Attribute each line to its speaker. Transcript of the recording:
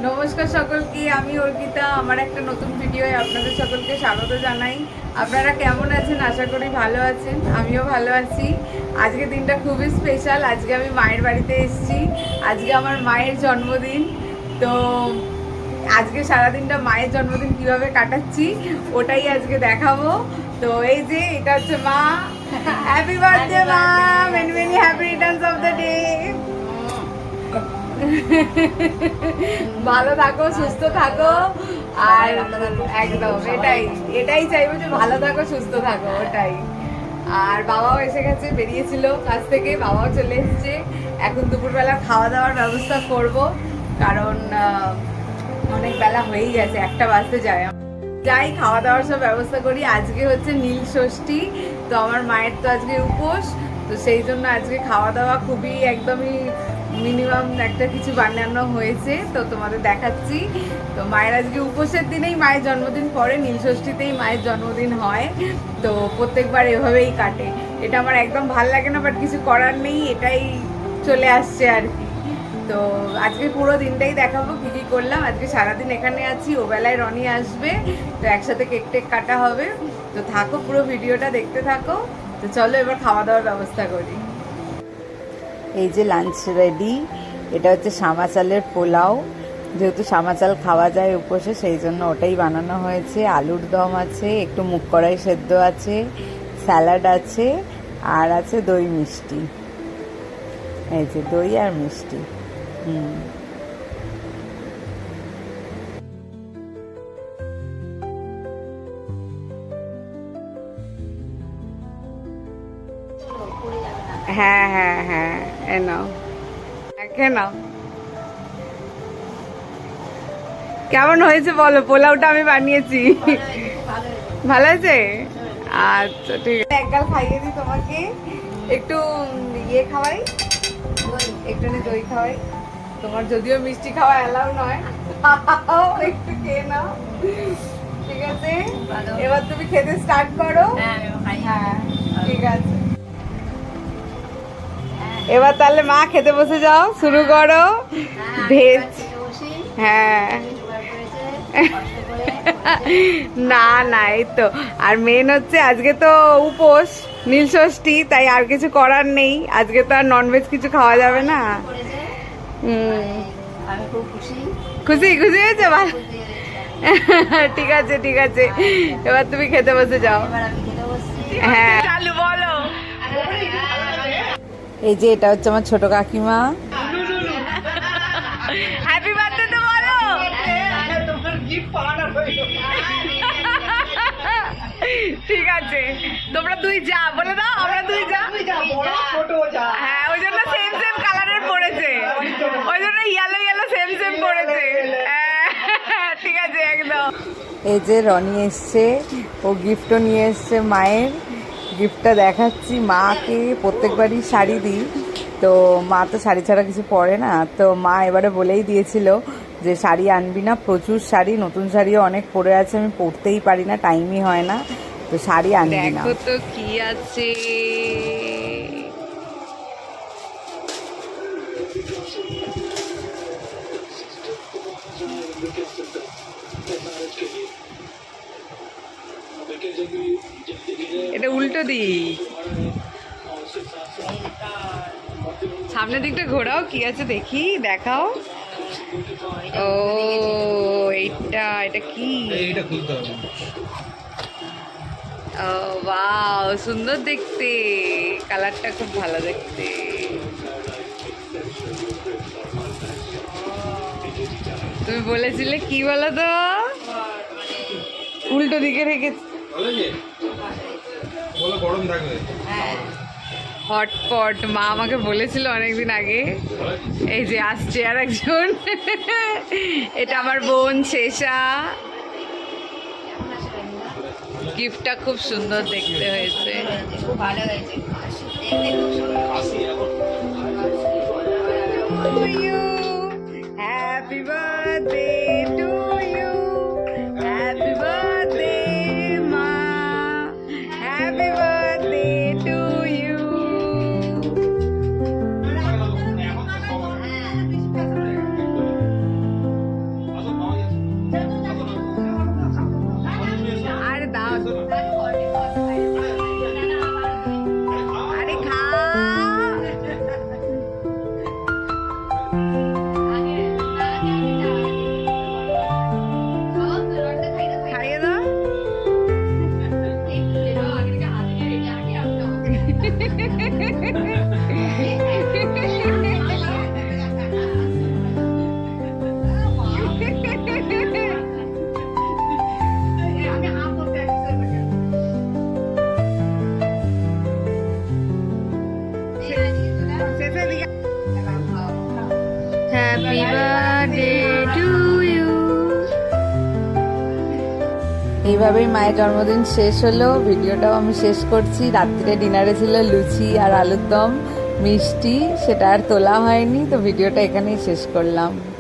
Speaker 1: নমস্কার সকলকে, আমি অর্পিতা। আমার একটা নতুন ভিডিওয়ে আপনাদের সকলকে স্বাগত জানাই। আপনারা কেমন আছেন? আশা করি ভালো আছেন। আমিও ভালো আছি। আজকে দিনটা খুবই স্পেশাল। আজকে আমি মায়ের বাড়িতে এসেছি। আজকে আমার মায়ের জন্মদিন। তো আজকে সারাদিনটা মায়ের জন্মদিন কিভাবে কাটাচ্ছি ওটাই আজকে দেখাবো। তো এই যে এটা হচ্ছে মা। হ্যাপি বার্থডে মা, many many happy Returns of the day. ভালো থাকো, সুস্থ থাকো, আর একদম এটাই এটাই চাইবো যে ভালো থাকো, সুস্থ থাকো, ওটাই। আর বাবাও এসে গেছে, বেরিয়েছিল কাছ থেকে, বাবাও চলে এসেছে। এখন দুপুরবেলা খাওয়া দাওয়ার ব্যবস্থা করব, কারণ অনেক বেলা হয়েই গেছে, 1টা বাজতে যায়। যাই খাওয়া দাওয়ার সব ব্যবস্থা করি। আজকে হচ্ছে নীল ষষ্ঠী, তো আমার মায়ের তো আজকে উপোস, তো সেই জন্য আজকে খাওয়া দাওয়া খুবই একদমই মিনিমাম একটা কিছু বানানো হয়েছে, তো তোমাদের দেখাচ্ছি। তো মায়ের আজকে উপোসের দিনেই মায়ের জন্মদিন পড়ে, নীল ষষ্ঠীতেই মায়ের জন্মদিন হয়। তো প্রত্যেকবার এভাবেই কাটে। এটা আমার একদম ভাল লাগে না, বাট কিছু করার নেই, এটাই চলে আসছে আর কি। তো আজকে পুরো দিনটাই দেখাবো কি কি করলাম। আজকে সারাদিন এখানে আছি, ও বেলায় রনি আসবে, তো একসাথে কেক টেক কাটা হবে। তো থাকো, পুরো ভিডিওটা দেখতে থাকো। তো চলো এবার খাওয়া দাওয়ার ব্যবস্থা করি।
Speaker 2: এই যে লাঞ্চ রেডি। এটা হচ্ছে সামা চালের পোলাও, যেহেতু সামা চাল খাওয়া যায় উপোসে, সেই জন্য ওটাই বানানো হয়েছে। আলুর দম আছে, একটু মুগ কড়াই সেদ্ধ আছে, স্যালাড আছে, আর আছে দই মিষ্টি। এই যে দই আর মিষ্টি।
Speaker 1: হ্যাঁ হ্যাঁ হ্যাঁ, এ নাও, খেয়ে নাও। কেমন হয়েছে বলো? পোলাওটা আমি বানিয়েছি, ভালো আছে? আচ্ছা ঠিক আছে, একগাল খাইয়ে দিই তোমাকে। একটু ইয়ে খাওয়াই, একটুখানি দই খাওয়াই। তোমার যদিও মিষ্টি খাওয়া অ্যালাউ নয়, একটু খেয়ে নাও, ঠিক আছে? এবার তুমি খেতে স্টার্ট করো। হ্যাঁ ঠিক আছে, এবার তাহলে মা খেতে বসে যাও, শুরু করো। ভেজ, হ্যাঁ না না, এই তো। আর মেন হচ্ছে আজকে তো উপোস, নীল ষষ্ঠী, তাই আর কিছু করার নেই। আজকে তো আর ননভেজ কিছু খাওয়া যাবে না। খুশি খুশি হয়েছে? ভালো, ঠিক আছে ঠিক আছে, এবার তুমি খেতে বসে যাও। হ্যাঁ চালু বলো।
Speaker 2: এই যে এটা হচ্ছে আমার ছোট কাকিমা।
Speaker 1: হ্যাপি বার্থডে তো বলো। ঠিক আছে, তোমরা দুই যা বলে দাও, আমরা দুই যা। হ্যাঁ, ওই জন্য সেম সেম কালারের পড়েছে, ওই জন্য ইয়েলো ইয়েলো সেম সেম পড়েছে। ঠিক আছে একদম।
Speaker 2: এই যে রনি এসছে, ও গিফটও নিয়ে এসছে মায়ের। গিফটটা দেখাচ্ছি। মাকে প্রত্যেকবারই শাড়ি দিই, তো মা তো শাড়ি ছাড়া কিছু পরে না। তো মা এবারে বলেই দিয়েছিল যে শাড়ি আনবি না, প্রচুর শাড়ি, নতুন শাড়িও অনেক পরে আছে, আমি পরতেই পারি না, টাইমই হয় না, তো শাড়ি আনবি না।
Speaker 1: দেখো তো কি আছে। এটা উল্টো দিক, সামনের দিকটা ঘোরাও, কি আছে দেখি, দেখাও। ও এইটা, এটা কি? ও বাও, সুন্দর দেখতে, কালারটা খুব ভালো দেখতে। তুমি বলেছিলে কি বলো তো, উল্টো দিকে রেখে হটপট। মা আমাকে বলেছিল অনেকদিন আগে। এই যে আসছে আর একজন, এটা আমার বোন শেষা। গিফটটা খুব সুন্দর দেখতে হয়েছে, খুব ভালো হয়েছে। Happy birthday to you, happy birthday মা, happy birthday to you. Birthday to you.
Speaker 2: এইভাবেই মায়ের জন্মদিন শেষ হলো। ভিডিওটাও আমি শেষ করছি। রাত্রিরে ডিনারে ছিল লুচি আর আলুর দম, মিষ্টি, সেটা আর তোলা হয়নি। তো ভিডিওটা এখানেই শেষ করলাম।